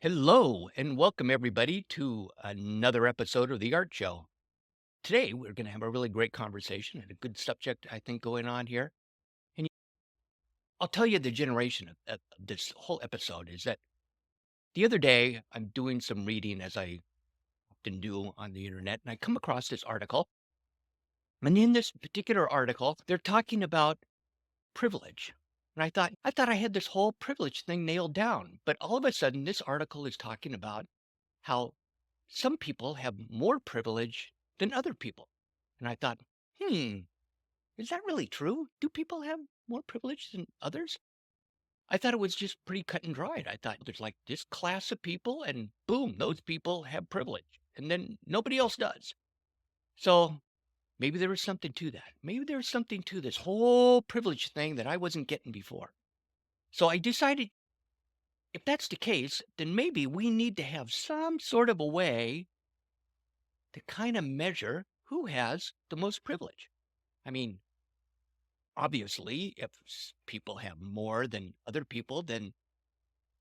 Hello and welcome everybody to another episode of the Art Show. Today we're going to have a really great conversation and a good subject I think going on here. And I'll tell you the generation of this whole episode is that the other day I'm doing some reading as I often do on the internet, and I come across this article. And in this particular article, they're talking about privilege. And I thought I had this whole privilege thing nailed down, but all of a sudden this article is talking about how some people have more privilege than other people. And I thought, hmm, is that really true? Do people have more privilege than others? I thought it was just pretty cut and dried. I thought there's like this class of people, and boom, those people have privilege, and then nobody else does. So maybe there was something to that. Maybe there was something to this whole privilege thing that I wasn't getting before. So I decided if that's the case, then maybe we need to have some sort of a way to kind of measure who has the most privilege. I mean, obviously, if people have more than other people, then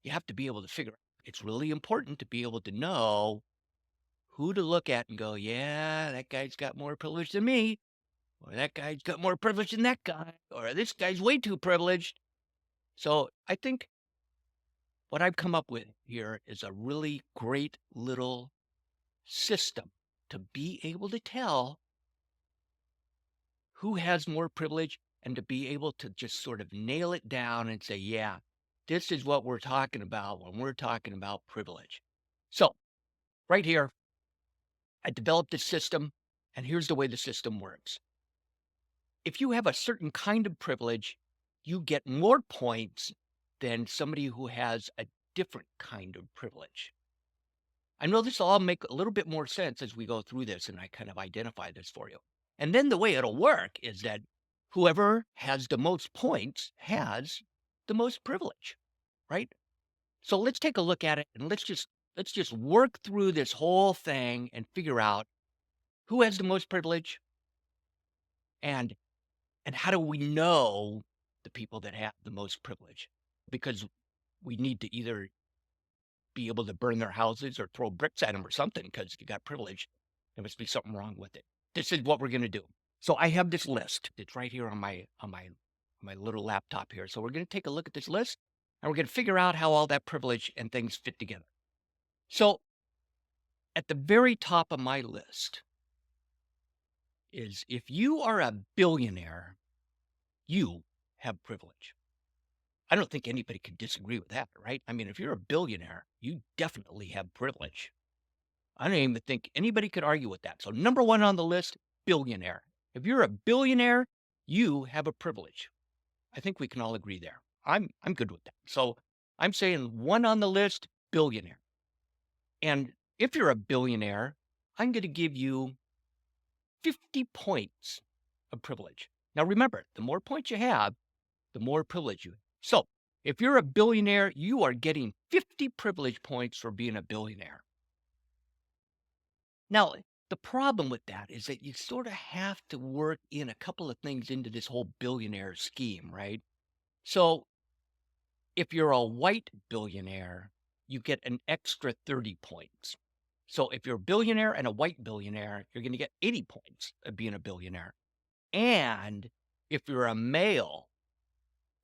you have to be able to figure out. It's really important to be able to know who to look at and go, yeah, that guy's got more privilege than me, or that guy's got more privilege than that guy, or this guy's way too privileged. So I think what I've come up with here is a really great little system to be able to tell who has more privilege and to be able to just sort of nail it down and say, yeah, this is what we're talking about when we're talking about privilege. So, right here, I developed this system, and here's the way the system works. If you have a certain kind of privilege, you get more points than somebody who has a different kind of privilege. I know this will all make a little bit more sense as we go through this and I kind of identify this for you. And then the way it'll work is that whoever has the most points has the most privilege, right? So let's take a look at it and let's just work through this whole thing and figure out who has the most privilege and how do we know the people that have the most privilege? Because we need to either be able to burn their houses or throw bricks at them or something because you got privilege. There must be something wrong with it. This is what we're going to do. So I have this list. It's right here on my little laptop here. So we're going to take a look at this list and we're going to figure out how all that privilege and things fit together. So at the very top of my list is if you are a billionaire, you have privilege. I don't think anybody could disagree with that, right? I mean, if you're a billionaire, you definitely have privilege. I don't even think anybody could argue with that. So number one on the list, billionaire. If you're a billionaire, you have a privilege. I think we can all agree there. I'm good with that. So I'm saying one on the list, billionaire. And if you're a billionaire, I'm going to give you 50 points of privilege. Now remember, the more points you have, the more privilege you have. So if you're a billionaire, you are getting 50 privilege points for being a billionaire. Now, the problem with that is that you sort of have to work in a couple of things into this whole billionaire scheme, right? So if you're a white billionaire, you get an extra 30 points. So if you're a billionaire and a white billionaire, you're going to get 80 points of being a billionaire. And if you're a male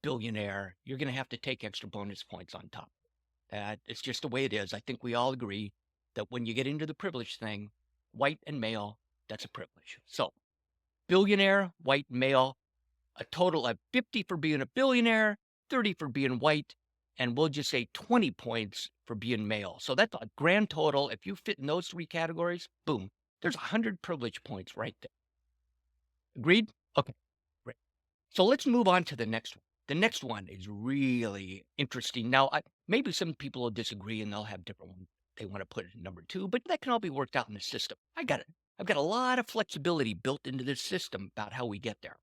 billionaire, you're going to have to take extra bonus points on top. It's just the way it is. I think we all agree that when you get into the privilege thing, white and male, that's a privilege. So, billionaire, white, male, a total of 50 for being a billionaire, 30 for being white, and we'll just say 20 points for being male. So that's a grand total. If you fit in those three categories, boom, there's 100 privilege points right there. Agreed? Okay, great. So let's move on to the next one. The next one is really interesting. Now, maybe some people will disagree and they'll have different ones they want to put it in number two, but that can all be worked out in the system. I got it. I've got a lot of flexibility built into this system about how we get there.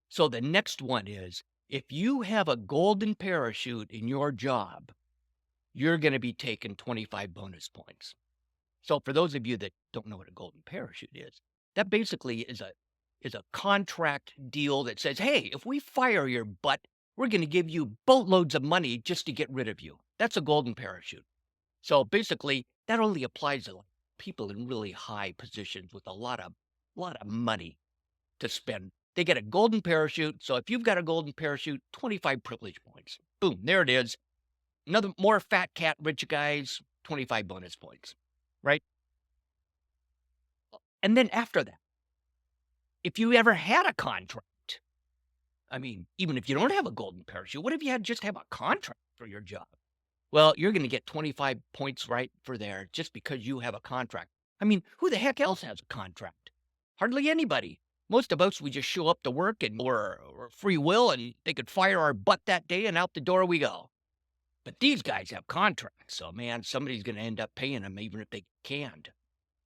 So the next one is if you have a golden parachute in your job, you're going to be taking 25 bonus points. So for those of you that don't know what a golden parachute is, that basically is a contract deal that says, hey, if we fire your butt, we're going to give you boatloads of money just to get rid of you. That's a golden parachute. So basically, that only applies to like people in really high positions with a lot of money to spend. They get a golden parachute. So if you've got a golden parachute, 25 privilege points. Boom, there it is. Another more fat cat rich guys, 25 bonus points. Right? And then after that, if you ever had a contract, I mean, even if you don't have a golden parachute, what if you had just have a contract for your job? Well, you're going to get 25 points right for there just because you have a contract. I mean, who the heck else has a contract? Hardly anybody. Most of us, we just show up to work and we're free will and they could fire our butt that day and out the door we go. But these guys have contracts. So, man, somebody's going to end up paying them even if they can't.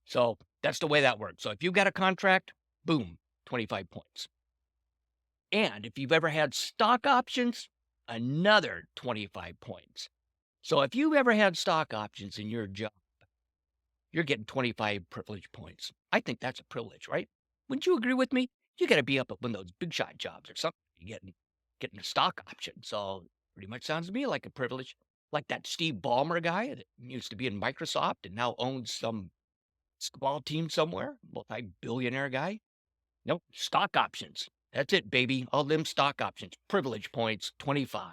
So that's the way that works. So if you've got a contract, boom, 25 points. And if you've ever had stock options, another 25 points. So if you've ever had stock options in your job, you're getting 25 privilege points. I think that's a privilege, right? Wouldn't you agree with me? You got to be up at one of those big shot jobs or something. You getting a stock option. So pretty much sounds to me like a privilege. Like that Steve Ballmer guy that used to be in Microsoft and now owns some small team somewhere, multi-billionaire guy. Nope, stock options. That's it, baby. All them stock options. Privilege points, 25.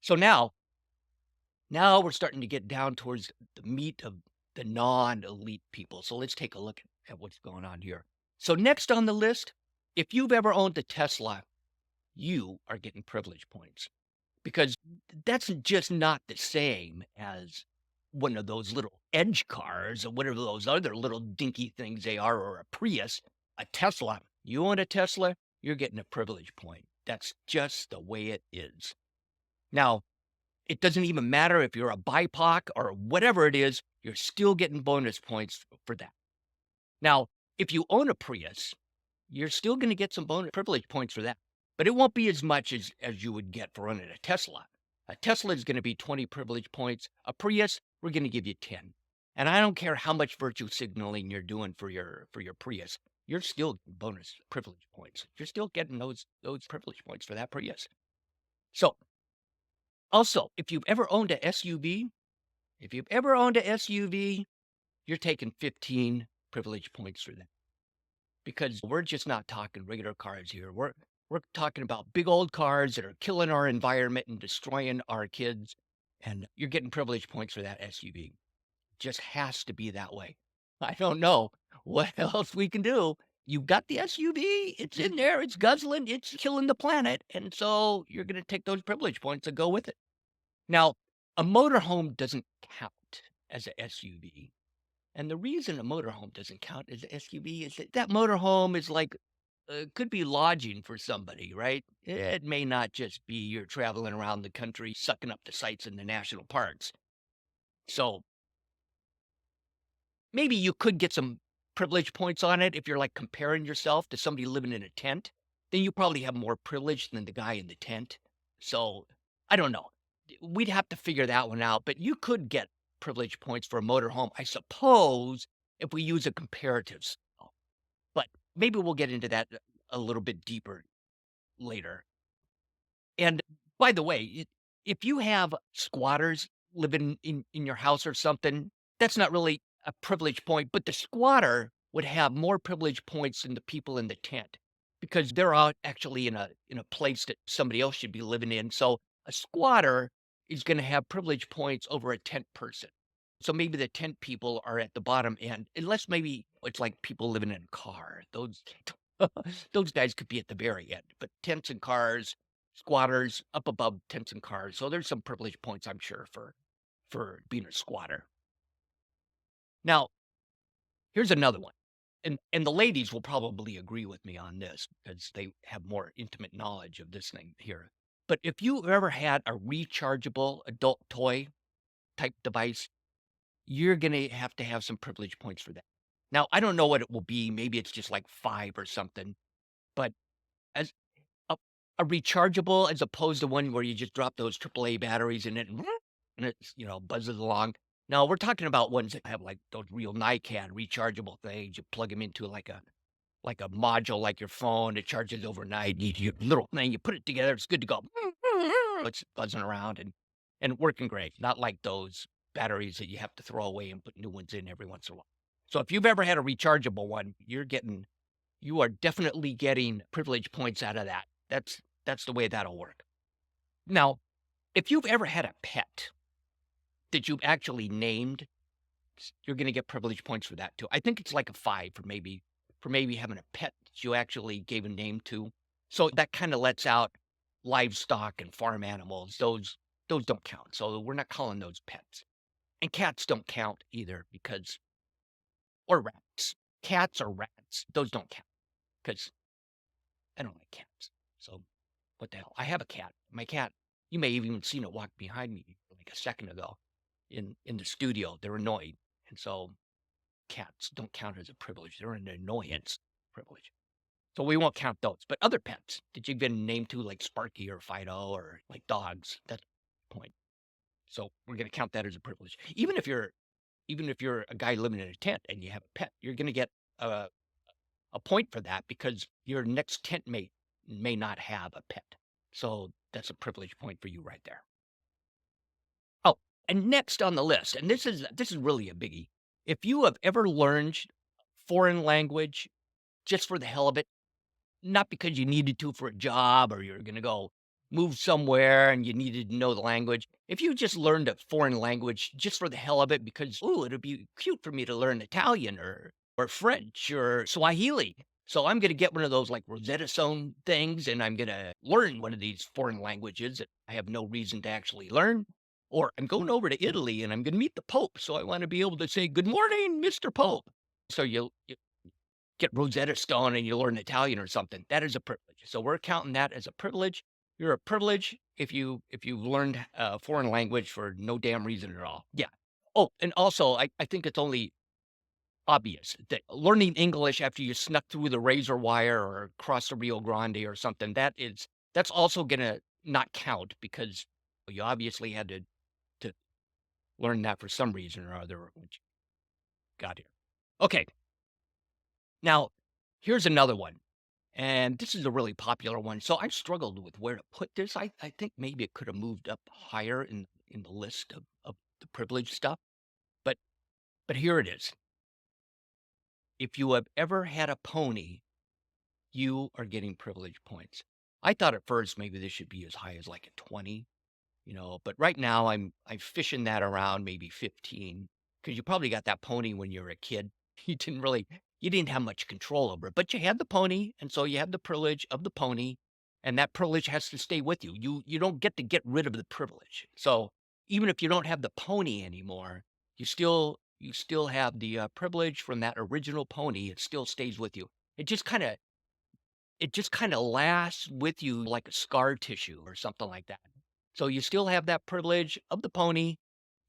So now we're starting to get down towards the meat of the non-elite people. So let's take a look at what's going on here. So next on the list, if you've ever owned a Tesla, you are getting privilege points because that's just not the same as one of those little edge cars or whatever those other little dinky things they are, or a Prius. A Tesla, you own a Tesla, you're getting a privilege point. That's just the way it is. Now, it doesn't even matter if you're a BIPOC or whatever it is, you're still getting bonus points for that. Now, if you own a Prius, you're still going to get some bonus privilege points for that, but it won't be as much as you would get for owning a Tesla. A Tesla is going to be 20 privilege points. A Prius, we're going to give you 10. And I don't care how much virtue signaling you're doing for your Prius. You're still bonus privilege points. You're still getting those privilege points for that Prius. So, also, if you've ever owned a SUV, you're taking 15 privilege points for that. Because we're just not talking regular cars here. We're talking about big old cars that are killing our environment and destroying our kids. And you're getting privilege points for that SUV. Just has to be that way. I don't know what else we can do. You've got the SUV, it's in there, it's guzzling, it's killing the planet. And so you're going to take those privilege points and go with it. Now, a motorhome doesn't count as a SUV. And the reason a motorhome doesn't count as a SUV is that motorhome is like, could be lodging for somebody, right? It may not just be you're traveling around the country sucking up the sights in the national parks. So maybe you could get some privilege points on it if you're like comparing yourself to somebody living in a tent. Then you probably have more privilege than the guy in the tent. So I don't know. We'd have to figure that one out. But you could get privilege points for a motorhome, I suppose, if we use a comparative scale. But maybe we'll get into that a little bit deeper later. And by the way, if you have squatters living in your house or something, that's not really a privilege point, but the squatter would have more privilege points than the people in the tent because they're out actually in a place that somebody else should be living in. So a squatter is going to have privilege points over a tent person. So maybe the tent people are at the bottom end, unless maybe it's like people living in a car. Those those guys could be at the very end, but tents and cars, squatters up above tents and cars. So there's some privilege points, I'm sure, for being a squatter. Now, here's another one. And the ladies will probably agree with me on this because they have more intimate knowledge of this thing here. But if you ever had a rechargeable adult toy type device, you're going to have some privilege points for that. Now, I don't know what it will be. Maybe it's just like 5 or something, but as a a rechargeable as opposed to one where you just drop those AAA batteries in it and it's, buzzes along. No, we're talking about ones that have, like, those real NiCad rechargeable things. You plug them into, like a module like your phone. It charges overnight. You little thing, you put it together, it's good to go. It's buzzing around, and and working great, not like those batteries that you have to throw away and put new ones in every once in a while. So if you've ever had a rechargeable one, you are definitely getting privilege points out of that. That's the way that'll work. Now, if you've ever had a pet that you've actually named, you're gonna get privilege points for that too. I think it's like a 5 for maybe having a pet that you actually gave a name to. So that kinda lets out livestock and farm animals. Those don't count. So we're not calling those pets. And cats don't count either because or rats. Cats or rats, those don't count because I don't like cats. So what the hell? I have a cat. My cat, you may have even seen it walk behind me like a second ago in the studio. They're annoyed. And so cats don't count as a privilege. They're an annoyance privilege. So we won't count those. But other pets that you've been named to, like Sparky or Fido or like dogs, that's the point. So we're gonna count that as a privilege. Even if you're a guy living in a tent and you have a pet, you're gonna get a a point for that because your next tent mate may not have a pet. So that's a privilege point for you right there. Oh, and next on the list, and this is really a biggie. If you have ever learned foreign language just for the hell of it, not because you needed to for a job or you're gonna go move somewhere and you needed to know the language. If you just learned a foreign language just for the hell of it because, "Ooh, it'd be cute for me to learn Italian or French or Swahili. So I'm gonna get one of those, like, Rosetta Stone things, and I'm gonna learn one of these foreign languages that I have no reason to actually learn." Or I'm going over to Italy and I'm gonna meet the Pope, so I wanna be able to say, "Good morning, Mr. Pope." So you get Rosetta Stone and you learn Italian or something. That is a privilege. So we're counting that as a privilege. You're a privilege if you've learned a foreign language for no damn reason at all. Yeah. Oh, and also I think it's only obvious that learning English after you snuck through the razor wire or across the Rio Grande or something, that's also gonna not count because you obviously had to learn that for some reason or other when you got here. Okay, now here's another one. And this is a really popular one. So I struggled with where to put this. I think maybe it could have moved up higher in the list of the privileged stuff. But but here it is. If you have ever had a pony, you are getting privilege points. I thought at first maybe this should be as high as like a 20, but right now I'm fishing that around maybe 15 because you probably got that pony when you were a kid. You didn't have much control over it, but you had the pony, and so you have the privilege of the pony, and that privilege has to stay with you. You don't get rid of the privilege. So even if you don't have the pony anymore, you still have the privilege from that original pony. It still stays with you. It just kind of it just kinda lasts with you like a scar tissue or something like that. So you still have that privilege of the pony,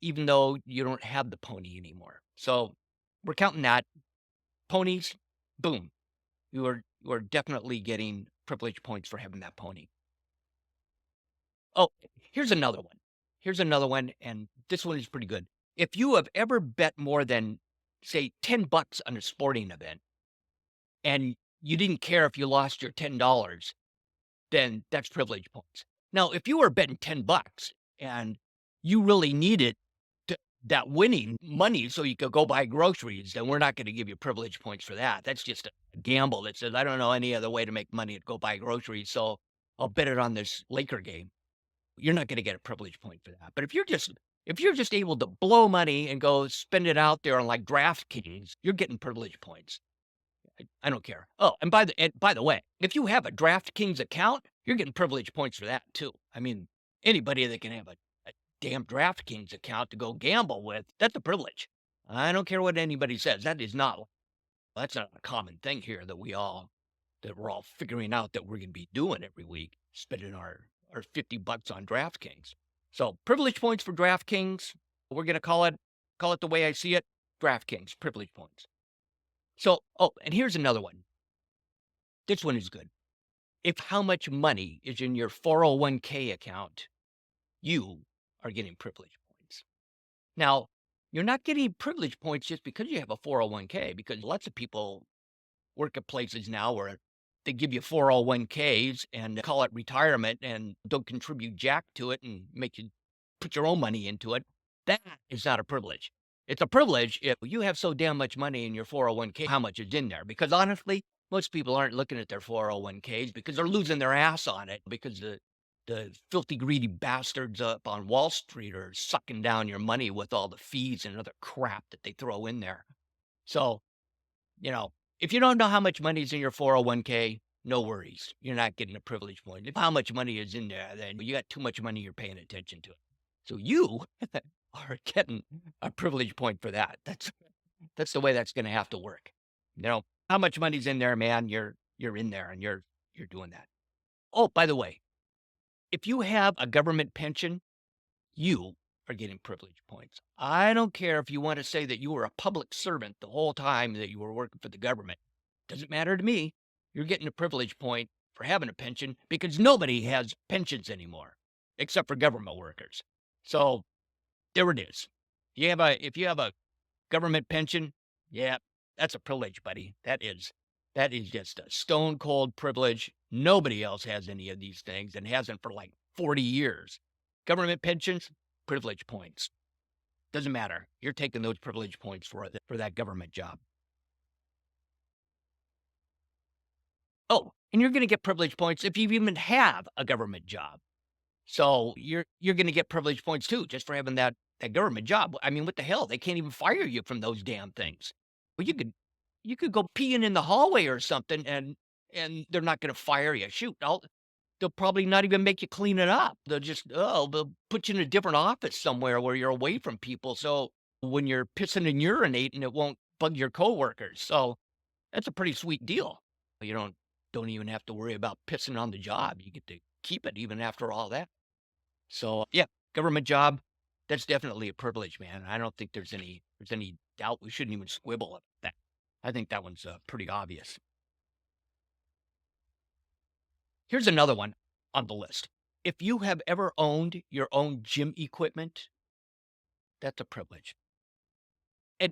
even though you don't have the pony anymore. So we're counting that. Ponies, boom, you are definitely getting privilege points for having that pony. Oh, here's another one. Here's another one, and this one is pretty good. If you have ever bet more than, say, $10 on a sporting event, and you didn't care if you lost your $10, then that's privilege points. Now, if you were betting $10 and you really needed that winning money so you could go buy groceries, then we're not going to give you privilege points for that. That's just a gamble that says, I don't know any other way to make money to go buy groceries, so I'll bet it on this Laker game. You're not going to get a privilege point for that. But if you're just able to blow money and go spend it out there on like DraftKings, you're getting privilege points. I don't care. Oh, and by the way, if you have a DraftKings account, you're getting privilege points for that too. I mean, anybody that can have a damn DraftKings account to go gamble with, that's a privilege. I don't care what anybody says. That's not a common thing here that we're all figuring out that we're going to be doing every week, spending our $50 on DraftKings. So privilege points for DraftKings. We're going to call it the way I see it. DraftKings privilege points. So, oh, and here's another one. This one is good. If how much money is in your 401k account, you are getting privilege points. Now, you're not getting privilege points just because you have a 401k, because lots of people work at places now where they give you 401ks and call it retirement and don't contribute jack to it and make you put your own money into it. That is not a privilege. It's a privilege if you have so damn much money in your 401k, how much is in there. Because honestly, most people aren't looking at their 401ks because they're losing their ass on it because the filthy, greedy bastards up on Wall Street are sucking down your money with all the fees and other crap that they throw in there. So, you know, if you don't know how much money is in your 401k, no worries. You're not getting a privilege point. If how much money is in there, then you got too much money, you're paying attention to it. So you are getting a privilege point for that. That's the way that's gonna have to work. How much money's in there, man, you're in there and you're doing that. Oh, by the way, if you have a government pension, you are getting privilege points. I don't care if you want to say that you were a public servant the whole time that you were working for the government. Doesn't matter to me. You're getting a privilege point for having a pension because nobody has pensions anymore except for government workers. So there it is. If you have a government pension, yeah, that's a privilege, buddy. That is just a stone cold privilege. Nobody else has any of these things and hasn't for like 40 years. Government pensions, privilege points. Doesn't matter. You're taking those privilege points for that government job. Oh, and you're going to get privilege points if you even have a government job. So you're going to get privilege points too, just for having that government job. I mean, what the hell? They can't even fire you from those damn things. Well, you could go peeing in the hallway or something, and they're not going to fire you. Shoot, they'll probably not even make you clean it up. They'll put you in a different office somewhere where you're away from people. So when you're pissing and urinating, it won't bug your coworkers. So that's a pretty sweet deal. You don't even have to worry about pissing on the job. You get to keep it even after all that. So yeah, government job, that's definitely a privilege, man. I don't think there's any doubt. We shouldn't even squibble at that. I think that one's pretty obvious. Here's another one on the list. If you have ever owned your own gym equipment, that's a privilege. And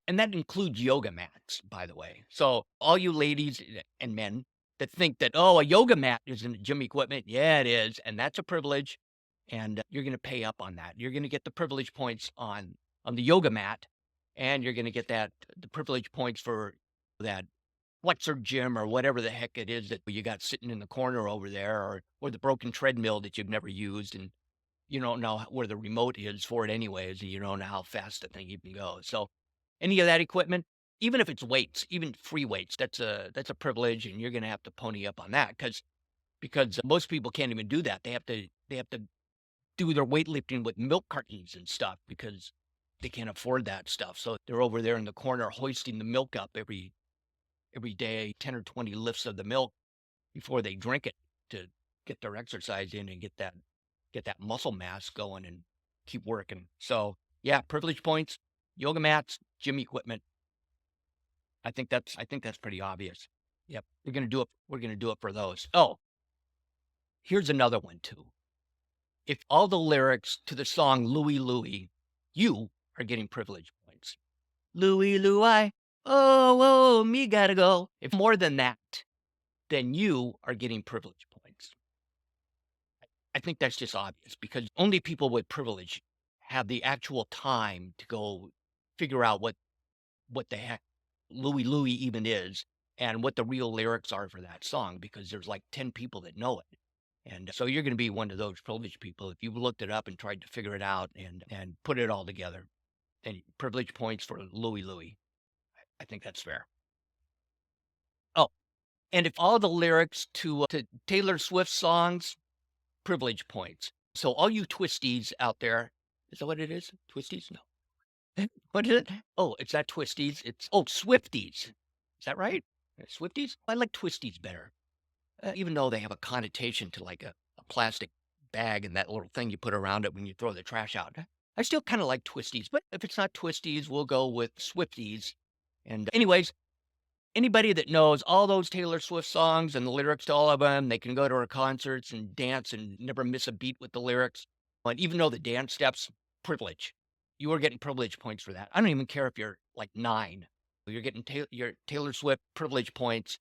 and that includes yoga mats, by the way. So all you ladies and men that think that, oh, a yoga mat isn't gym equipment, yeah, it is, and that's a privilege, and you're going to pay up on that. You're going to get the privilege points on the yoga mat, and you're going to get the privilege points for that flexor gym or whatever the heck it is that you got sitting in the corner over there, or the broken treadmill that you've never used, and you don't know where the remote is for it anyways, and you don't know how fast the thing even goes. So any of that equipment, even if it's weights, even free weights, that's a privilege, and you're gonna have to pony up on that because most people can't even do that. They have to do their weightlifting with milk cartons and stuff because they can't afford that stuff. So they're over there in the corner hoisting the milk up every day, 10 or 20 lifts of the milk before they drink it to get their exercise in and get that muscle mass going and keep working. So yeah, privilege points, yoga mats, gym equipment. I think that's pretty obvious. Yep. We're gonna do it for those. Oh, here's another one too. If all the lyrics to the song Louie Louie, you are getting privilege points. Louie Louie, oh, me gotta go. If more than that, then you are getting privilege points. I think that's just obvious because only people with privilege have the actual time to go figure out what the heck Louie Louie even is and what the real lyrics are for that song because there's like 10 people that know it. And so you're going to be one of those privileged people if you've looked it up and tried to figure it out and put it all together. Then privilege points for Louie Louie. I think that's fair. Oh, and if all the lyrics to Taylor Swift songs, privilege points. So all you twisties out there, is that what it is? Twisties? No. What is it? Oh, it's not twisties. Swifties. Is that right? Swifties? I like twisties better, even though they have a connotation to like a plastic bag and that little thing you put around it when you throw the trash out. I still kind of like twisties, but if it's not twisties, we'll go with Swifties. And anyways, anybody that knows all those Taylor Swift songs and the lyrics to all of them, they can go to her concerts and dance and never miss a beat with the lyrics. And even though the dance steps, privilege. You are getting privilege points for that. I don't even care if you're like 9. You're getting your Taylor Swift privilege points,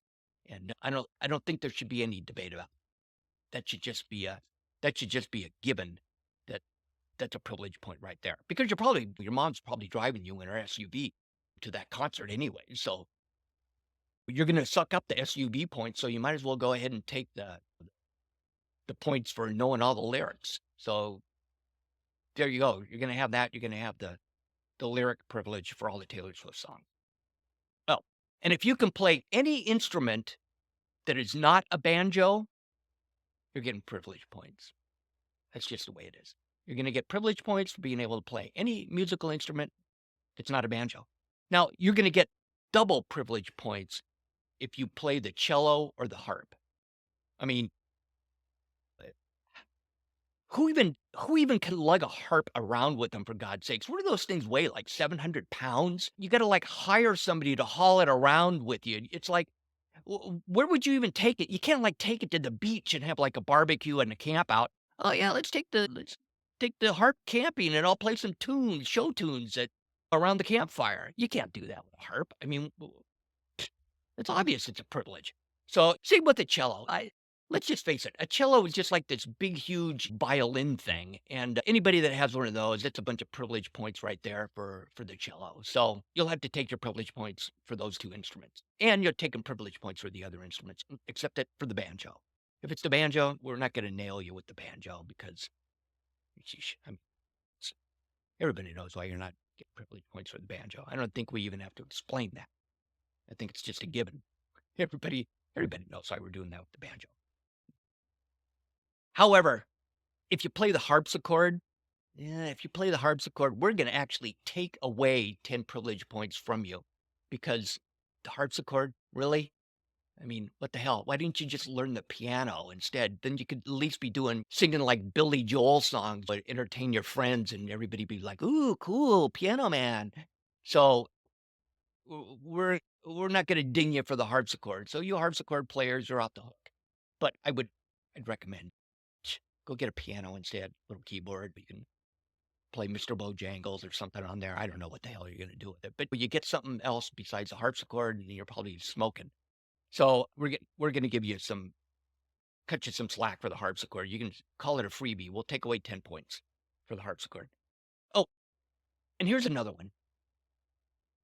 and I don't think there should be any debate about it. That should just be a given that That's a privilege point right there because your mom's probably driving you in her SUV to that concert anyway. So you're going to suck up the SUV points. So you might as well go ahead and take the points for knowing all the lyrics. So there you go. You're going to have that. You're going to have the lyric privilege for all the Taylor Swift songs. Oh, and if you can play any instrument that is not a banjo, you're getting privilege points. That's just the way it is. You're going to get privilege points for being able to play any musical instrument that's not a banjo. Now, you're going to get double privilege points if you play the cello or the harp. I mean, who even can lug a harp around with them, for God's sakes? What do those things weigh, like 700 pounds? You got to like hire somebody to haul it around with you. It's like, where would you even take it? You can't like take it to the beach and have like a barbecue and a camp out. Oh yeah, let's take the harp camping and I'll play some tunes, show tunes around the campfire. You can't do that with a harp. I mean, it's obvious it's a privilege. So, same with the cello. Let's just face it, a cello is just like this big, huge violin thing, and anybody that has one of those, it's a bunch of privilege points right there for the cello. So, you'll have to take your privilege points for those 2 instruments, and you're taking privilege points for the other instruments, except that for the banjo. If it's the banjo, we're not gonna nail you with the banjo because, sheesh, everybody knows why you're not getting privilege points for the banjo. I don't think we even have to explain that. I think it's just a given. Everybody everybody knows why we're doing that with the banjo. However, if you play the harpsichord, yeah, if you play the harpsichord, we're gonna actually take away 10 privilege points from you because the harpsichord, really? I mean, what the hell? Why didn't you just learn the piano instead? Then you could at least be singing like Billy Joel songs, but entertain your friends and everybody be like, "Ooh, cool, piano man." So we're not gonna ding you for the harpsichord. So you harpsichord players are off the hook. But I'd recommend go get a piano instead, little keyboard. You can play Mr. Bojangles or something on there. I don't know what the hell you're gonna do with it, but you get something else besides the harpsichord, and you're probably smoking. So we're gonna give you cut you some slack for the harpsichord. You can call it a freebie. We'll take away 10 points for the harpsichord. Oh, and here's another one.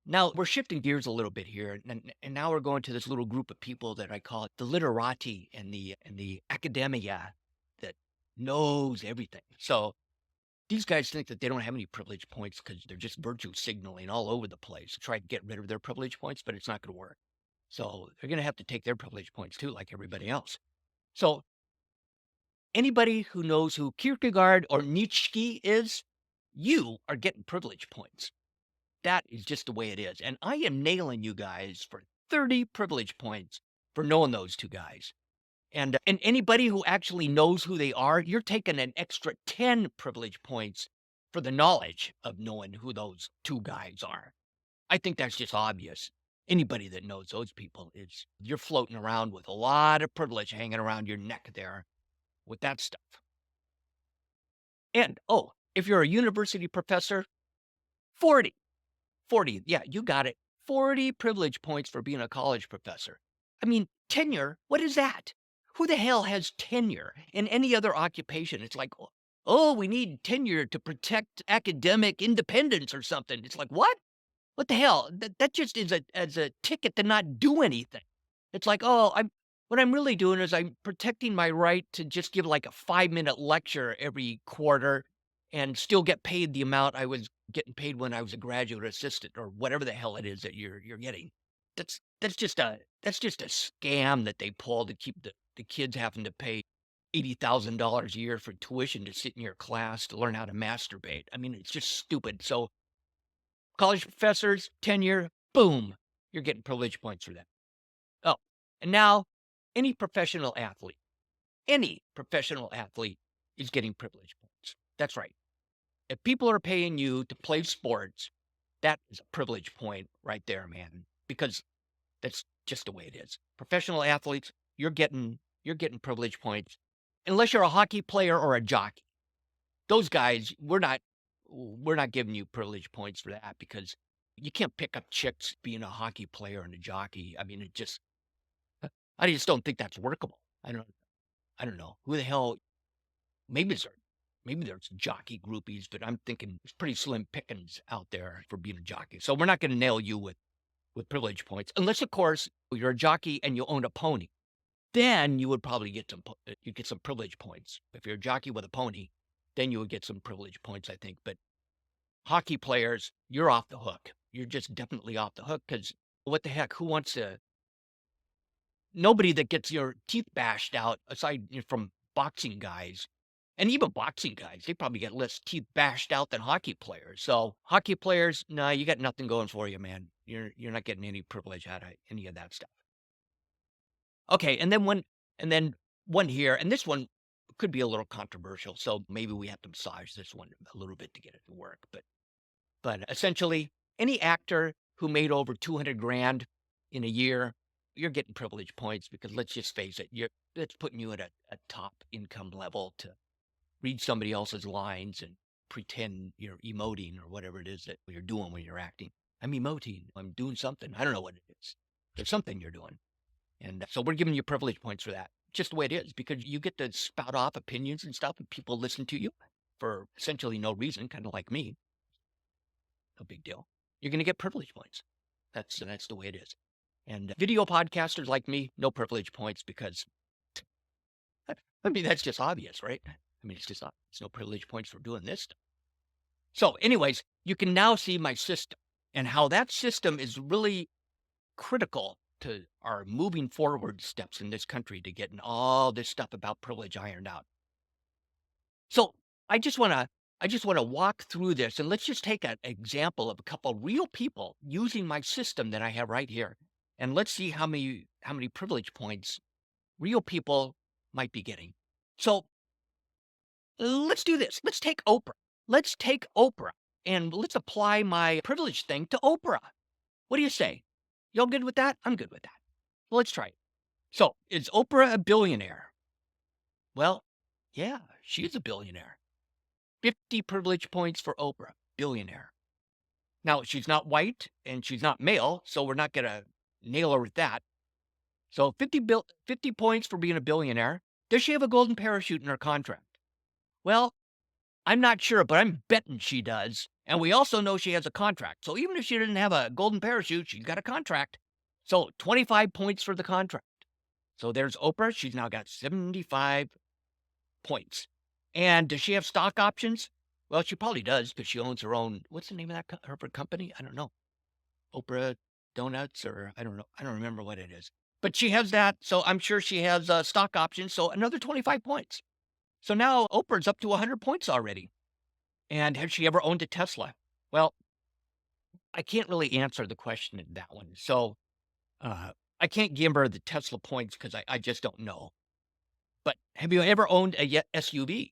Now we're shifting gears a little bit here, and now we're going to this little group of people that I call the literati and the academia that knows everything. So these guys think that they don't have any privilege points because they're just virtue signaling all over the place to try to get rid of their privilege points, but it's not going to work. So they're going to have to take their privilege points too, like everybody else. So anybody who knows who Kierkegaard or Nietzsche is, you are getting privilege points. That is just the way it is. And I am nailing you guys for 30 privilege points for knowing those 2 guys. And anybody who actually knows who they are, you're taking an extra 10 privilege points for the knowledge of knowing who those 2 guys are. I think that's just obvious. Anybody that knows those people is you're floating around with a lot of privilege hanging around your neck there with that stuff. And oh, if you're a university professor, 40. 40. Yeah, you got it. 40 privilege points for being a college professor. I mean, tenure, what is that? Who the hell has tenure in any other occupation? It's like, oh, we need tenure to protect academic independence or something. It's like, what? What the hell? That just is a ticket to not do anything. It's like, oh, what I'm really doing is I'm protecting my right to just give like a 5-minute lecture every quarter and still get paid the amount I was getting paid when I was a graduate assistant or whatever the hell it is that you're getting. That's just a scam that they pull to keep the kids having to pay $80,000 a year for tuition to sit in your class to learn how to masturbate. I mean, it's just stupid. So college professors, tenure, boom, you're getting privilege points for that. Oh, and now any professional athlete is getting privilege points. That's right. If people are paying you to play sports, that is a privilege point right there, man, because that's just the way it is. Professional athletes, you're getting privilege points unless you're a hockey player or a jockey. Those guys, we're not giving you privilege points for that because you can't pick up chicks being a hockey player and a jockey. I mean, I just don't think that's workable. I don't know. Who the hell maybe it's maybe there's jockey groupies, but I'm thinking it's pretty slim pickings out there for being a jockey. So we're not going to nail you with privilege points, unless of course you're a jockey and you own a pony. Then you would probably get you get some privilege points. If you're a jockey with a pony, then you would get some privilege points, I think. But hockey players, you're off the hook. You're just definitely off the hook because what the heck? Who wants to? Nobody that gets your teeth bashed out, aside from boxing guys, and even boxing guys, they probably get less teeth bashed out than hockey players. So hockey players, nah, you got nothing going for you, man. You're not getting any privilege out of any of that stuff. Okay, and then one here, and this one could be a little controversial, so maybe we have to massage this one a little bit to get it to work. But essentially, any actor who made over 200 grand in a year, you're getting privilege points because let's just face it, that's putting you at a top income level to read somebody else's lines and pretend you're emoting or whatever it is that you're doing when you're acting. I'm emoting. I'm doing something. I don't know what it is. There's something you're doing. And so we're giving you privilege points for that. Just the way it is, because you get to spout off opinions and stuff, and people listen to you for essentially no reason, kind of like me. No big deal. You're going to get privilege points. That's the way it is. And video podcasters like me, no privilege points because, I mean, that's just obvious, right? I mean, it's no privilege points for doing this stuff. So, anyways, you can now see my system and how that system is really critical to our moving forward steps in this country to getting all this stuff about privilege ironed out. So I just wanna walk through this and let's just take an example of a couple real people using my system that I have right here. And let's see how many privilege points real people might be getting. So let's do this. Let's take Oprah. Let's take Oprah and let's apply my privilege thing to Oprah. What do you say? Y'all good with that? I'm good with that. Well, let's try it. So, is Oprah a billionaire? Well, yeah, she's a billionaire. 50 privilege points for Oprah, billionaire. Now, she's not white and she's not male, so we're not going to nail her with that. So 50 points for being a billionaire. Does she have a golden parachute in her contract? Well, I'm not sure, but I'm betting she does. And we also know she has a contract. So even if she didn't have a golden parachute, she's got a contract. So 25 points for the contract. So there's Oprah. She's now got 75 points. And does she have stock options? Well, she probably does because she owns her own. What's the name of that her company? I don't know. Oprah Donuts, or I don't know. I don't remember what it is. But she has that, so I'm sure she has stock options. So another 25 points. So now Oprah's up to 100 points already. And has she ever owned a Tesla? Well, I can't really answer the question in that one. So uh, I can't give her the Tesla points because I just don't know. But have you ever owned a SUV?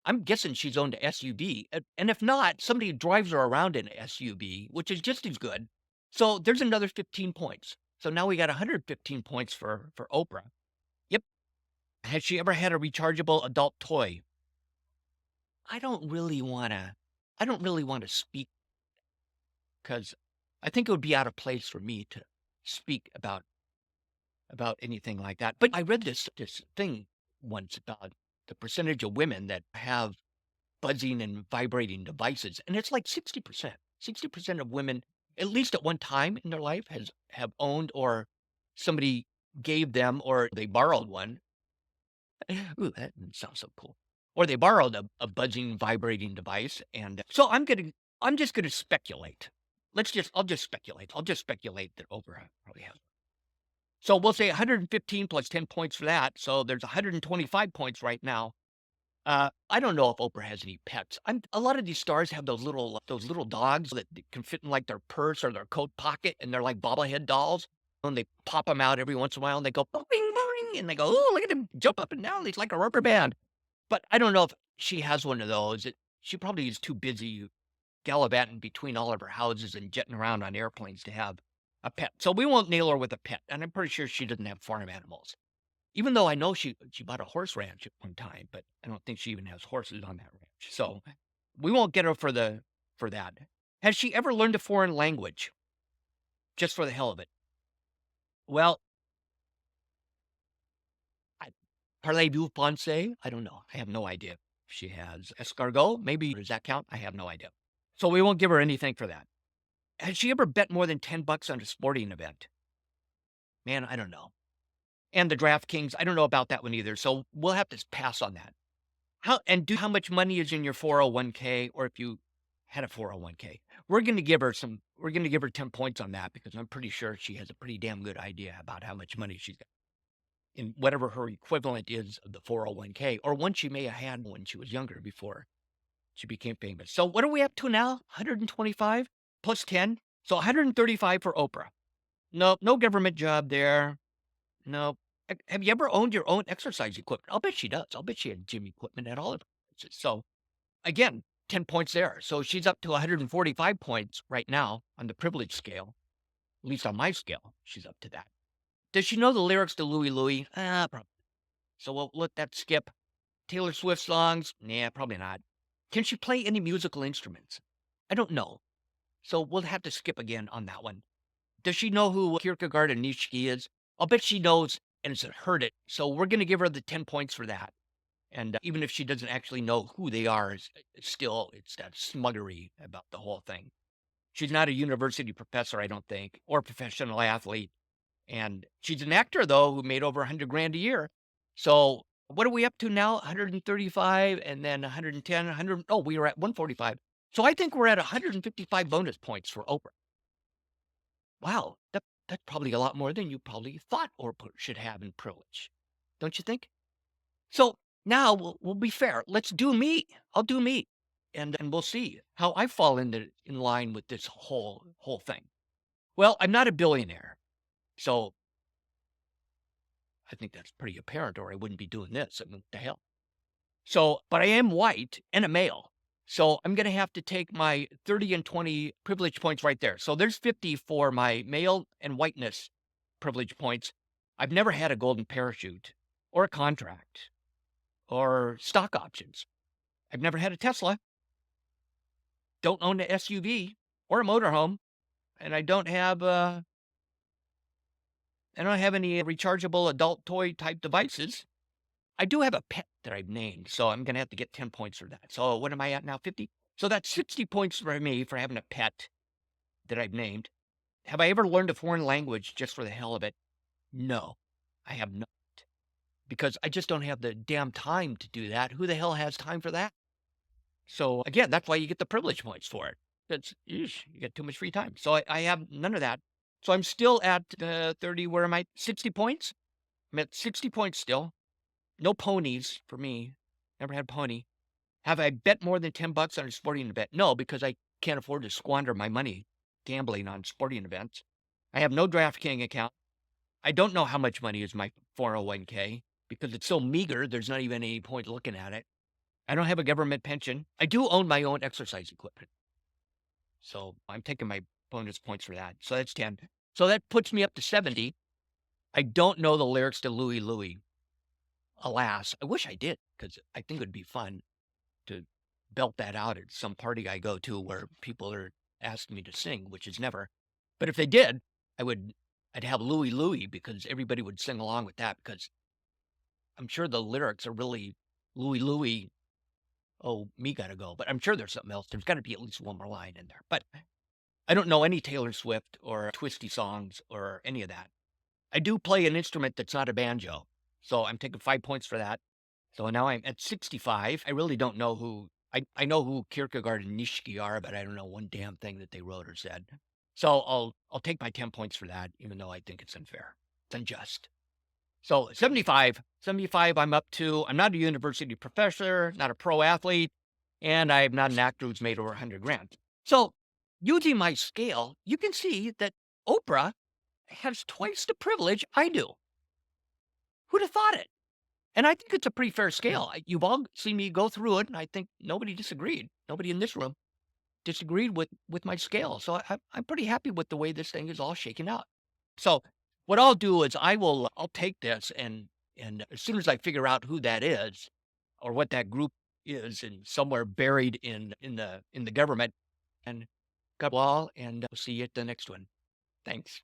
I'm guessing she's owned a SUV, and if not, somebody drives her around in a SUV, which is just as good. So there's another 15 points. So now we got 115 points for Oprah. Yep. Has she ever had a rechargeable adult toy? I don't really wanna I don't really want to speak because I think it would be out of place for me to speak about anything like that. But I read this thing once about the percentage of women that have buzzing and vibrating devices, and it's like 60%. 60% of women, at least at one time in their life, have owned or somebody gave them or they borrowed one. Ooh, that sounds so cool. Or they borrowed a buzzing, vibrating device, and so I'm just gonna speculate. I'll just speculate. I'll just speculate that Oprah probably has. So we'll say 115 plus 10 points for that. So there's 125 points right now. I don't know if Oprah has any pets. A lot of these stars have those little dogs that can fit in like their purse or their coat pocket, and they're like bobblehead dolls. And they pop them out every once in a while, and they go boing boing, and they go, oh, look at him jump up and down. He's like a rubber band. But I don't know if she has one of those. She probably is too busy gallivanting between all of her houses and jetting around on airplanes to have a pet. So we won't nail her with a pet, and I'm pretty sure she doesn't have farm animals. Even though I know she bought a horse ranch at one time, but I don't think she even has horses on that ranch. So we won't get her for that. Has she ever learned a foreign language just for the hell of it? Well, I, parlez-vous français? I don't know. I have no idea. She has escargot, maybe. Does that count? I have no idea. So we won't give her anything for that. Has she ever bet more than 10 bucks on a sporting event? Man, I don't know. And the DraftKings, I don't know about that one either. So we'll have to pass on that. How much money is in your 401k, or if you had a 401k? We're going to give her 10 points on that because I'm pretty sure she has a pretty damn good idea about how much money she's got in whatever her equivalent is of the 401k, or one she may have had when she was younger before she became famous. So what are we up to now? 125 plus 10. So 135 for Oprah. No, no government job there. No. Have you ever owned your own exercise equipment? I'll bet she does. I'll bet she had gym equipment at all of her places. So again, 10 points there. So she's up to 145 points right now on the privilege scale. At least on my scale, she's up to that. Does she know the lyrics to Louie Louie? Probably. So we'll let that skip. Taylor Swift songs? Nah, probably not. Can she play any musical instruments? I don't know. So we'll have to skip again on that one. Does she know who Kierkegaard and Nietzsche is? I'll bet she knows and has heard it. So we're going to give her the 10 points for that. And even if she doesn't actually know who they are, it's that smuggery about the whole thing. She's not a university professor, I don't think, or professional athlete. And she's an actor, though, who made over 100 grand a year. So what are we up to now? 135 and then 110, 100. Oh, we were at 145. So I think we're at 155 bonus points for Oprah. Wow, that's probably a lot more than you probably thought Oprah should have in privilege. Don't you think? So now we'll be fair. Let's do me. I'll do me. And we'll see how I fall in line with this whole thing. Well, I'm not a billionaire. So I think that's pretty apparent, or I wouldn't be doing this. I mean, what the hell? So, but I am white and a male. So I'm going to have to take my 30 and 20 privilege points right there. So there's 50 for my male and whiteness privilege points. I've never had a golden parachute or a contract or stock options. I've never had a Tesla. Don't own an SUV or a motorhome. And I don't have any rechargeable adult toy type devices. I do have a pet that I've named, so I'm going to have to get 10 points for that. So what am I at now? 50? So that's 60 points for me for having a pet that I've named. Have I ever learned a foreign language just for the hell of it? No, I have not. Because I just don't have the damn time to do that. Who the hell has time for that? So again, that's why you get the privilege points for it. You get too much free time. So I have none of that. So I'm still at 30. Where am I? 60 points? I'm at 60 points still. No ponies for me. Never had a pony. Have I bet more than 10 bucks on a sporting event? No, because I can't afford to squander my money gambling on sporting events. I have no DraftKings account. I don't know how much money is my 401k because it's so meager, there's not even any point looking at it. I don't have a government pension. I do own my own exercise equipment. So I'm taking my bonus points for that. So that's 10. So that puts me up to 70. I don't know the lyrics to Louie Louie. Alas, I wish I did because I think it would be fun to belt that out at some party I go to where people are asking me to sing, which is never. But if they did, I'd have Louie Louie because everybody would sing along with that because I'm sure the lyrics are really Louie Louie. Oh, me gotta go. But I'm sure there's something else. There's got to be at least one more line in there. But I don't know any Taylor Swift or twisty songs or any of that. I do play an instrument that's not a banjo. So I'm taking 5 points for that. So now I'm at 65. I really don't know who I know who Kierkegaard and Nietzsche are, but I don't know one damn thing that they wrote or said. So I'll take my 10 points for that, even though I think it's unfair. It's unjust. So 75. 75 I'm up to. I'm not a university professor, not a pro athlete, and I'm not an actor who's made over 100 grand. So using my scale, you can see that Oprah has twice the privilege I do. Who'd have thought it? And I think it's a pretty fair scale. You've all seen me go through it, and I think nobody disagreed. Nobody in this room disagreed with my scale. So I'm pretty happy with the way this thing is all shaken out. So what I'll do is I'll take this and as soon as I figure out who that is or what that group is and somewhere buried in the government, and God all, and we'll see you at the next one. Thanks.